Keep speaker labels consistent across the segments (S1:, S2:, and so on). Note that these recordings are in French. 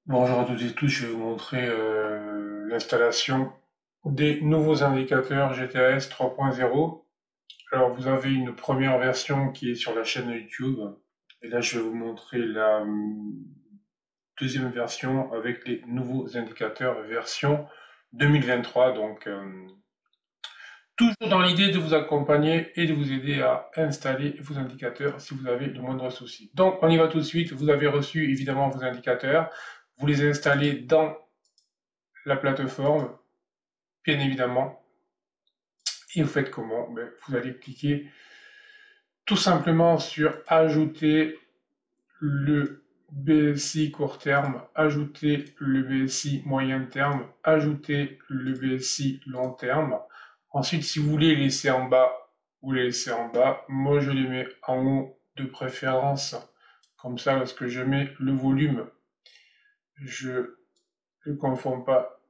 S1: Bonjour à toutes et tous, je vais vous montrer l'installation des nouveaux indicateurs GTS 3.0. Alors vous avez une première version qui est sur la chaîne YouTube, et là je vais vous montrer la deuxième version avec les nouveaux indicateurs version 2023. Donc toujours dans l'idée de vous accompagner et de vous aider à installer vos indicateurs si vous avez le moindre souci. Donc on y va tout de suite, vous avez reçu évidemment vos indicateurs, vous les installez dans la plateforme, bien évidemment. Et vous faites comment? Vous allez cliquer tout simplement sur ajouter le BSI court terme, ajouter le BSI moyen terme, ajouter le BSI long terme. Ensuite, si vous voulez les laisser en bas, vous les laissez en bas. Moi, je les mets en haut de préférence. Comme ça, lorsque je mets le volume, je ne confonds pas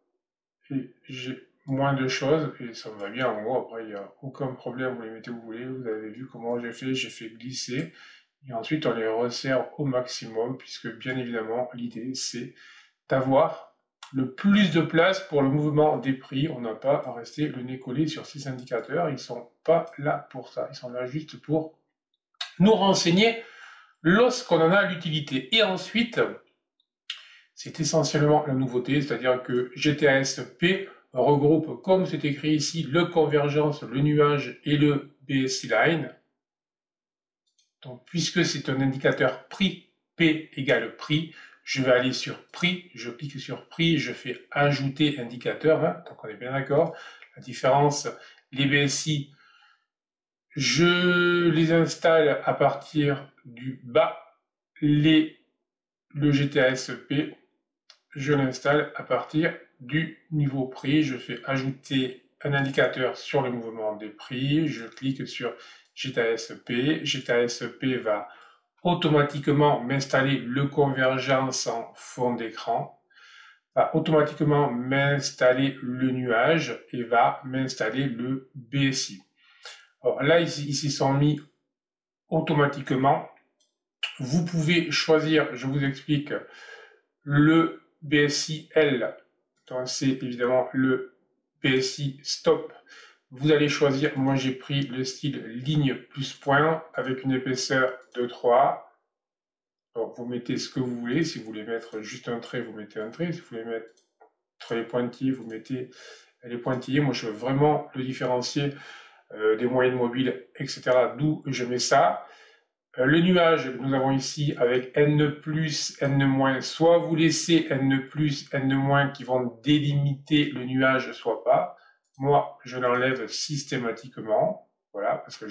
S1: et j'ai moins de choses et ça me va bien en haut. Après, il n'y a aucun problème, vous les mettez où vous voulez. Vous avez vu comment j'ai fait glisser et ensuite on les resserre au maximum puisque bien évidemment l'idée c'est d'avoir le plus de place pour le mouvement des prix. On n'a pas à rester le nez collé sur ces indicateurs, ils sont pas là pour ça, ils sont là juste pour nous renseigner lorsqu'on en a l'utilité. Et ensuite, c'est essentiellement la nouveauté, c'est-à-dire que GTASP regroupe, comme c'est écrit ici, le convergence, le nuage et le BSI line. Donc, puisque c'est un indicateur prix, P égale prix, je vais aller sur prix, je clique sur prix, je fais ajouter indicateur, hein, donc on est bien d'accord. La différence, les BSI, je les installe à partir du bas, le GTASP, je l'installe à partir du niveau prix. Je fais ajouter un indicateur sur le mouvement des prix. Je clique sur GTASP. GTASP va automatiquement m'installer le convergence en fond d'écran, va automatiquement m'installer le nuage et va m'installer le BSI. Alors là, ici, ils s'y sont mis automatiquement. Vous pouvez choisir, je vous explique, le BSI L, c'est évidemment le BSI Stop. Vous allez choisir, moi j'ai pris le style ligne plus point avec une épaisseur de 3. Donc vous mettez ce que vous voulez, si vous voulez mettre juste un trait, vous mettez un trait, si vous voulez mettre les pointillés, vous mettez les pointillés. Moi je veux vraiment le différencier des moyennes mobiles, etc. D'où je mets ça. Le nuage, nous avons ici avec N+, N-, soit vous laissez N+, N- qui vont délimiter le nuage, soit pas. Moi, je l'enlève systématiquement, voilà, parce que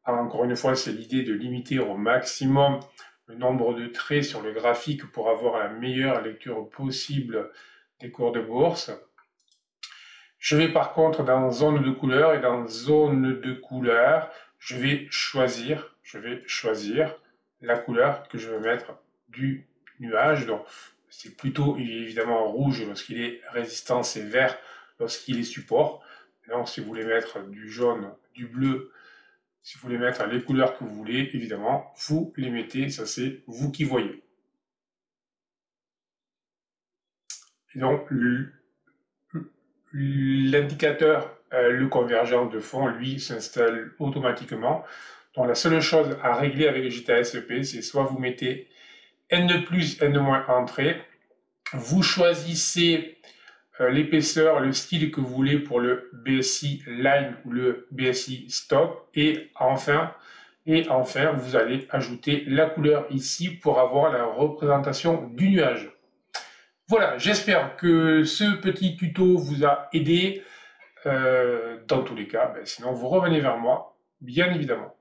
S1: encore une fois, c'est l'idée de limiter au maximum le nombre de traits sur le graphique pour avoir la meilleure lecture possible des cours de bourse. Je vais par contre dans zone de couleur et dans zone de couleur, je vais choisir la couleur que je veux mettre du nuage. Donc c'est plutôt évidemment rouge lorsqu'il est résistance et vert lorsqu'il est support. Donc si vous voulez mettre du jaune, du bleu, si vous voulez mettre les couleurs que vous voulez, évidemment, vous les mettez, ça c'est vous qui voyez. Et donc l'indicateur, le convergent de fond, lui, s'installe automatiquement. Donc la seule chose à régler avec le GTASP, c'est soit vous mettez N+, N- entrée, vous choisissez l'épaisseur, le style que vous voulez pour le BSI line ou le BSI stop, et enfin, vous allez ajouter la couleur ici pour avoir la représentation du nuage. Voilà, j'espère que ce petit tuto vous a aidé. Dans tous les cas, sinon vous revenez vers moi, bien évidemment.